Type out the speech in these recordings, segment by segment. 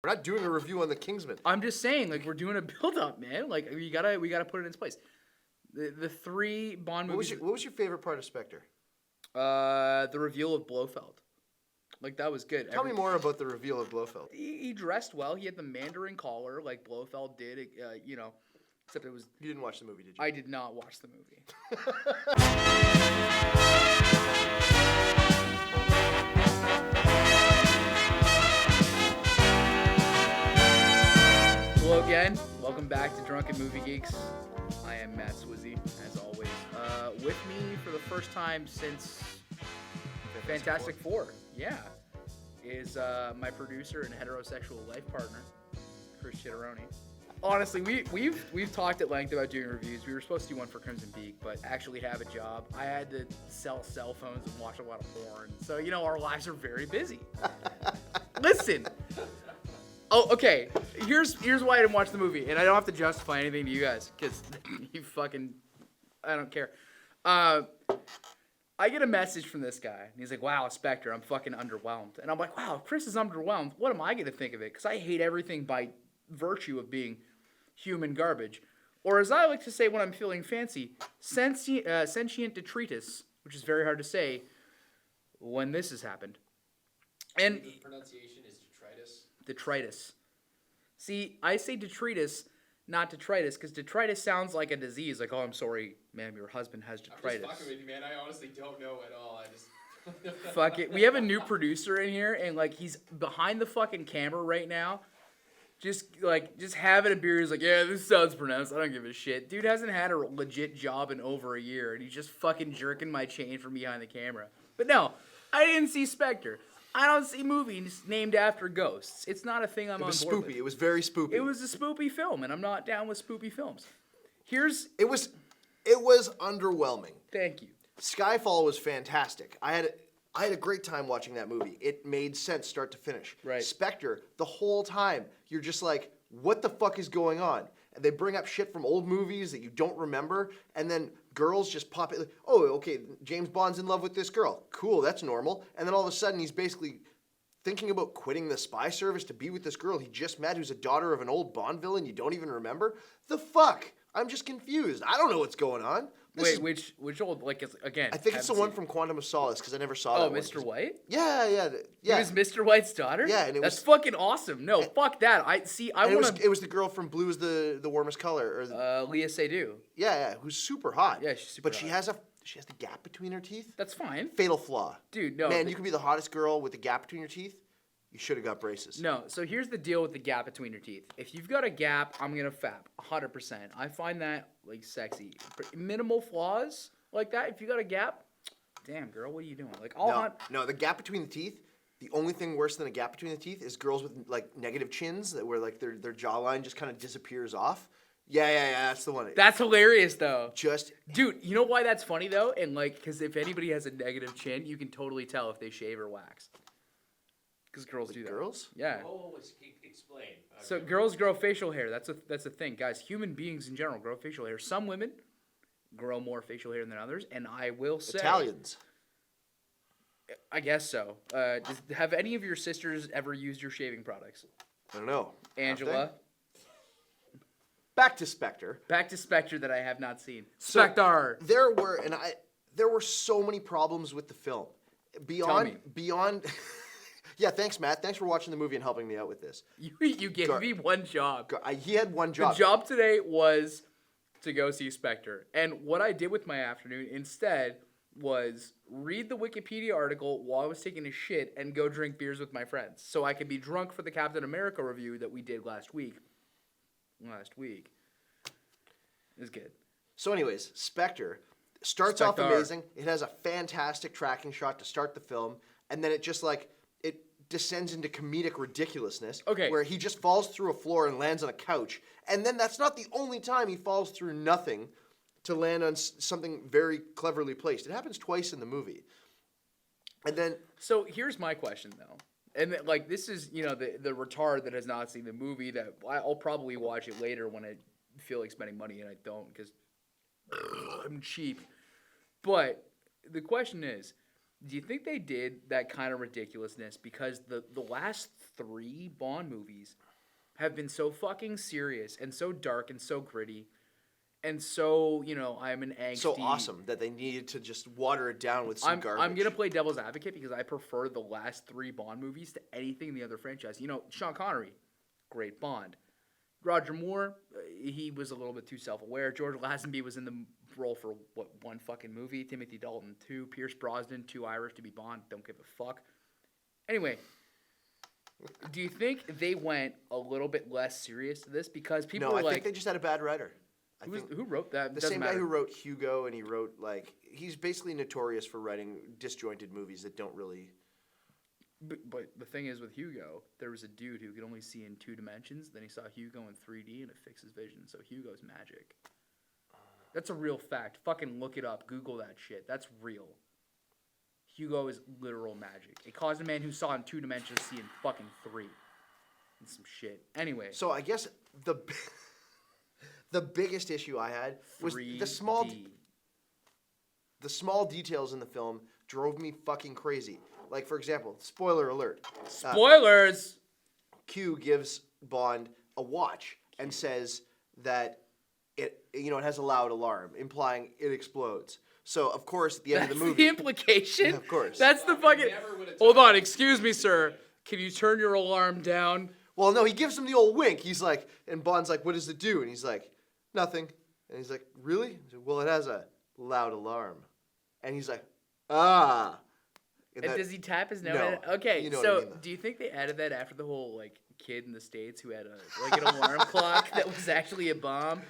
We're not doing a review on the Kingsman. I'm just saying, like, we're doing a build-up, man. Like, we gotta put it in place. The 3 Bond movies. What was your favorite part of Spectre? The reveal of Blofeld. Like, that was good. Tell me more about the reveal of Blofeld. He dressed well. He had the Mandarin collar, like Blofeld did. Except it was. You didn't watch the movie, did you? I did not watch the movie. Hello again. Welcome back to Drunken Movie Geeks. I am Matt Swizzy, as always. With me for the first time since Fantastic Four, is my producer and heterosexual life partner, Chris Chitteroni. Honestly, we've talked at length about doing reviews. We were supposed to do one for Crimson Peak, but actually have a job. I had to sell cell phones and watch a lot of porn. So, our lives are very busy. Listen. Oh, okay. Here's why I didn't watch the movie, and I don't have to justify anything to you guys, because I don't care. I get a message from this guy, and he's like, wow, Spectre, I'm fucking underwhelmed. And I'm like, wow, if Chris is underwhelmed, what am I going to think of it? Because I hate everything by virtue of being human garbage. Or as I like to say when I'm feeling fancy, sentient detritus, which is very hard to say when this has happened. And the pronunciation is detritus. Detritus. See, I say detritus, not detritus, because detritus sounds like a disease. Like, oh, I'm sorry, ma'am, your husband has detritus. I'm just fucking with you, man. I honestly don't know at all. I just... Fuck it. We have a new producer in here, and, like, he's behind the fucking camera right now. Just having a beer. He's like, yeah, this sounds pronounced. I don't give a shit. Dude hasn't had a legit job in over a year, and he's just fucking jerking my chain from behind the camera. But no, I didn't see Spectre. I don't see movies named after ghosts. It's not a thing I'm on board with. It was spoopy. It was very spoopy. It was a spoopy film, and I'm not down with spoopy films. It was underwhelming. Thank you. Skyfall was fantastic. I had a great time watching that movie. It made sense start to finish. Right. Spectre, the whole time, you're just like, what the fuck is going on? And they bring up shit from old movies that you don't remember, and then girls just pop it. Like, oh, okay, James Bond's in love with this girl. Cool, that's normal. And then all of a sudden, he's basically thinking about quitting the spy service to be with this girl he just met, who's a daughter of an old Bond villain you don't even remember. The fuck? I'm just confused. I don't know what's going on. Which old, like, again? I think it's the one from Quantum of Solace, because I never saw that one. Mr. White? Yeah. He was Mr. White's daughter? Yeah, and that's fucking awesome. No, fuck that. It was the girl from Blue is the warmest color. Leah Seydoux. Yeah, who's super hot. Yeah, she's super hot. But she has the gap between her teeth. That's fine. Fatal flaw. Dude, no. Man, you can be the hottest girl with the gap between your teeth. You should have got braces. No, so here's the deal with the gap between your teeth. If you've got a gap, I'm going to fap 100%. I find that, like, sexy. Minimal flaws like that, if you got a gap, damn, girl, what are you doing? Like, No, the gap between the teeth, the only thing worse than a gap between the teeth is girls with, like, negative chins where, like, their jawline just kind of disappears off. Yeah, that's the one. That's hilarious, though. Dude, you know why that's funny, though? And, like, because if anybody has a negative chin, you can totally tell if they shave or wax. Because girls do that. Girls? Yeah. Oh, explain. So girls grow facial hair. That's a thing, guys. Human beings in general grow facial hair. Some women grow more facial hair than others, and I will say Italians. I guess so. Have any of your sisters ever used your shaving products? I don't know. Angela. Back to Spectre. Back to Spectre that I have not seen. So, Spectre. There were so many problems with the film. Beyond. Yeah, thanks, Matt. Thanks for watching the movie and helping me out with this. You gave me one job. He had one job. The job today was to go see Spectre. And what I did with my afternoon instead was read the Wikipedia article while I was taking a shit and go drink beers with my friends. So I could be drunk for the Captain America review that we did last week. It was good. So anyways, Spectre starts off amazing. It has a fantastic tracking shot to start the film. And then it just it descends into comedic ridiculousness. Okay. Where he just falls through a floor and lands on a couch. And then that's not the only time he falls through nothing to land on something very cleverly placed. It happens twice in the movie. And then... So here's my question, though. And, like, this is, the retard that has not seen the movie that I'll probably watch it later when I feel like spending money, and I don't because I'm cheap. But the question is, Do you think they did that kind of ridiculousness because the last 3 Bond movies have been so fucking serious and so dark and so gritty and so, I'm an angsty... So awesome that they needed to just water it down with some garbage. I'm going to play devil's advocate because I prefer the last 3 Bond movies to anything in the other franchise. Sean Connery, great Bond. Roger Moore, he was a little bit too self-aware. George Lazenby was in the role for, 1 fucking movie. Timothy Dalton, 2. Pierce Brosnan, too Irish to be Bond. Don't give a fuck. Anyway, do you think they went a little bit less serious to this? Because people were I think they just had a bad writer. Who wrote that? The same guy who wrote Hugo, and he wrote, he's basically notorious for writing disjointed movies that don't really... But the thing is, with Hugo, there was a dude who could only see in 2 dimensions. Then he saw Hugo in 3D, and it fixed his vision. So Hugo's magic. That's a real fact. Fucking look it up. Google that shit. That's real. Hugo is literal magic. It caused a man who saw in 2 dimensions to see in fucking 3. And some shit. Anyway. So I guess the biggest issue I had was 3D. the small details in the film drove me fucking crazy. Like, for example, spoiler alert. Spoilers! Q gives Bond a watch and says that it has a loud alarm, implying it explodes. So, of course, at the end of the movie... That's the implication? Yeah, of course. That's the fucking... Hold on, excuse me, sir. Can you turn your alarm down? Well, no, he gives him the old wink. He's like... And Bond's like, what does it do? And he's like, nothing. And he's like, really? He's like, well, it has a loud alarm. And he's like, ah... And does he tap his nose? No. Okay, You know so what I mean, though. do you think they added that after the whole kid in the States who had an alarm clock that was actually a bomb,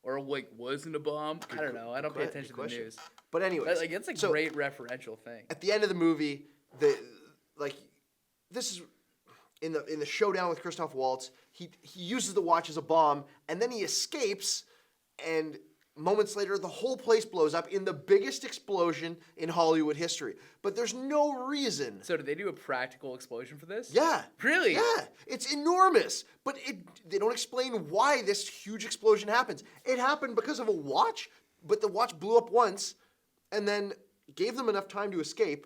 or wasn't a bomb? I don't know. I don't pay attention to the news. But anyways, That's a great referential thing. At the end of the movie, this is in the showdown with Christoph Waltz. He uses the watch as a bomb, and then he escapes, and moments later, the whole place blows up in the biggest explosion in Hollywood history. But there's no reason. So did they do a practical explosion for this? Yeah. Really? Yeah. It's enormous. But they don't explain why this huge explosion happens. It happened because of a watch, but the watch blew up once and then gave them enough time to escape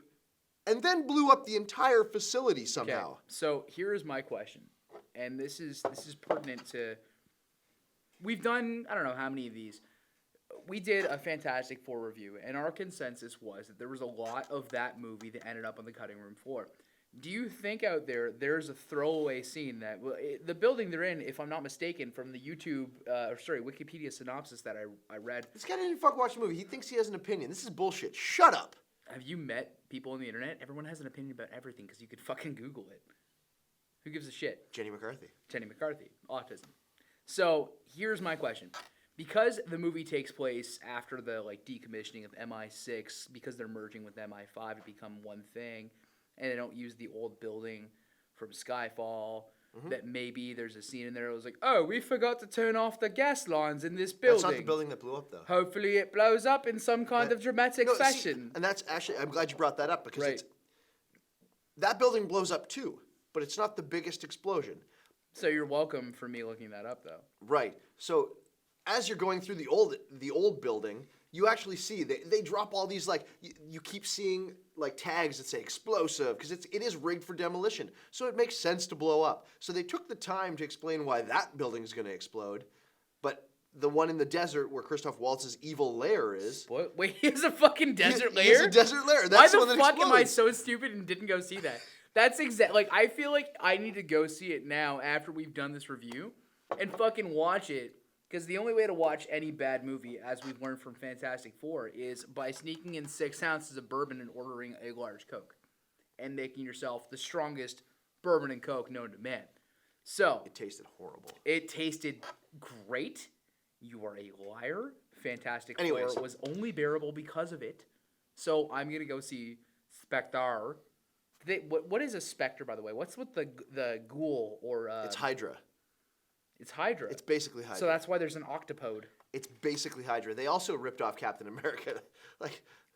and then blew up the entire facility somehow. Okay. So here is my question. And this is pertinent to... We've done, I don't know how many of these... We did a Fantastic Four review, and our consensus was that there was a lot of that movie that ended up on the cutting room floor. Do you think out there's a throwaway scene that the building they're in, if I'm not mistaken, from the Wikipedia synopsis that I read? This guy didn't watch the movie. He thinks he has an opinion. This is bullshit. Shut up. Have you met people on the internet? Everyone has an opinion about everything because you could fucking Google it. Who gives a shit? Jenny McCarthy. Jenny McCarthy. Autism. So here's my question. Because the movie takes place after the decommissioning of MI6, because they're merging with MI5 to become one thing, and they don't use the old building from Skyfall, that maybe there's a scene in there that was like, oh, we forgot to turn off the gas lines in this building. That's not the building that blew up, though. Hopefully it blows up in some kind of dramatic fashion. And that's actually, I'm glad you brought that up, because Right. that building blows up too, but it's not the biggest explosion. So you're welcome for me looking that up, though. Right. So as you're going through the old building, you actually see they drop all these you keep seeing tags that say explosive because it is rigged for demolition. So it makes sense to blow up. So they took the time to explain why that building is going to explode, but the one in the desert where Christoph Waltz's evil lair is. What? Wait, he has a fucking desert lair? He has a desert lair. That's Why the the one that fuck am I explodes. so stupid and didn't go see that? That's I feel like I need to go see it now after we've done this review and fucking watch it. Because the only way to watch any bad movie, as we've learned from Fantastic Four, is by sneaking in 6 ounces of bourbon and ordering a large Coke. And making yourself the strongest bourbon and Coke known to man. So. It tasted horrible. It tasted great. You are a liar. Fantastic Anyways. Four was only bearable because of it. So I'm going to go see Spectre. What is a Spectre, by the way? What's with the ghoul or... It's Hydra. It's Hydra. It's basically Hydra. So that's why there's an octopode. It's basically Hydra. They also ripped off Captain America.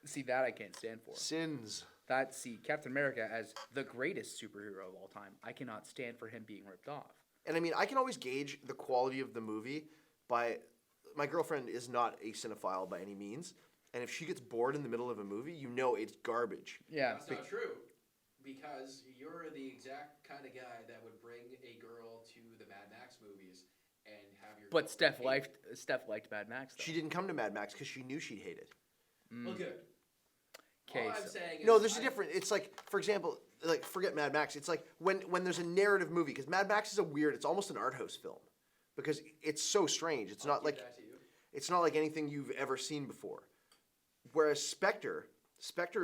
See, that I can't stand for. Sins. Captain America as the greatest superhero of all time. I cannot stand for him being ripped off. And I mean, I can always gauge the quality of the movie by... My girlfriend is not a cinephile by any means. And if she gets bored in the middle of a movie, you know it's garbage. Yeah. That's not true. Because you're the exact kind of guy that would bring a girl to the Mad Max movies and have your. But Steph hate liked Mad Max. Though. She didn't come to Mad Max because she knew she'd hate it. Well, good. Okay, All I'm so- saying is No, there's a difference. It's like, for example, like forget Mad Max. It's like when there's a narrative movie, because Mad Max is it's almost an art house film, because it's so strange. It's I'll not give like that to you. it's not like anything you've ever seen before. Whereas Spectre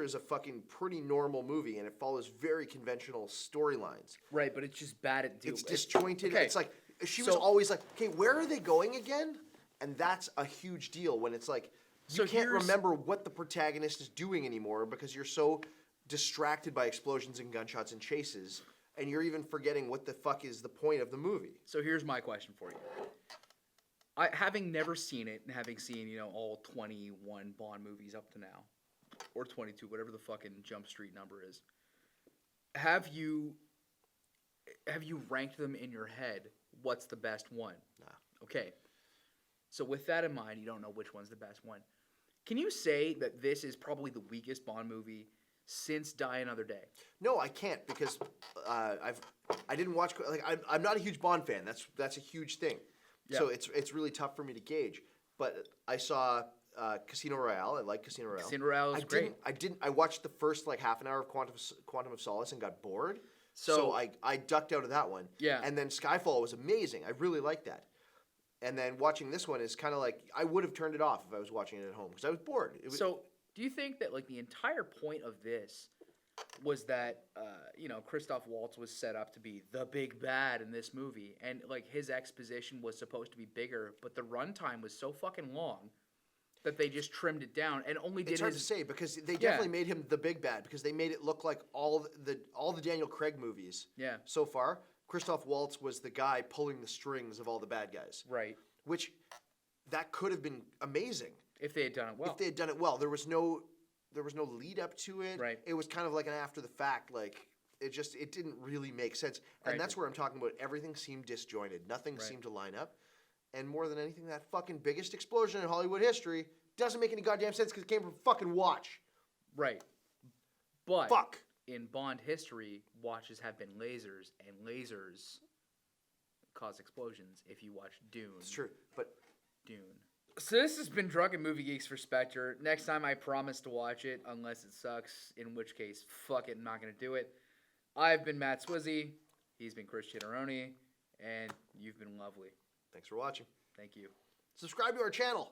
is a fucking pretty normal movie, and it follows very conventional storylines. Right, but it's just bad at doing. It's disjointed. Okay. It's like she was So- always like, "Okay, where are they going again?" And that's a huge deal when it's like So you can't here's- remember what the protagonist is doing anymore because you're so distracted by explosions and gunshots and chases, and you're even forgetting what the fuck is the point of the movie. So here's my question for you. Having never seen it and having seen, all 21 Bond movies up to now, or 22, whatever the fucking Jump Street number is, have you ranked them in your head? What's the best one? Nah. Okay. So with that in mind, you don't know which one's the best one. Can you say that this is probably the weakest Bond movie since Die Another Day? No, I can't because I didn't watch I'm not a huge Bond fan. That's a huge thing. So Yeah. it's really tough for me to gauge. But I saw Casino Royale. I like Casino Royale. Casino Royale is great. I watched the first half an hour of Quantum of Solace and got bored. So- So I ducked out of that one. Yeah. And then Skyfall was amazing. I really liked that. And then watching this one is kind of like I would have turned it off if I was watching it at home because I was bored. It was, So, do you think that the entire point of this was that Christoph Waltz was set up to be the big bad in this movie, and his exposition was supposed to be bigger, but the runtime was so fucking long that they just trimmed it down and only did it's hard to his. say because they definitely made him the big bad because they made it look like all the Daniel Craig movies. Yeah. So far, Christoph Waltz was the guy pulling the strings of all the bad guys. Right. Which that could have been amazing If they had done it well. if they had done it well. There was no lead up to it. Right. It was kind of like an after the fact. It didn't really make sense. And Right. that's where I'm talking about. Everything seemed disjointed. Nothing Right. seemed to line up. And more than anything, that fucking biggest explosion in Hollywood history doesn't make any goddamn sense because it came from fucking watch. Right. But Fuck. in Bond history, watches have been lasers, and lasers cause explosions. If you watch Dune. It's true. But Dune. So this has been Drunken Movie Geeks for Spectre. Next time I promise to watch it, unless it sucks, in which case, fuck it, I'm not going to do it. I've been Matt Swizzy, he's been Chris Chitteroni, and you've been lovely. thanks for watching. Thank you. Subscribe to our channel.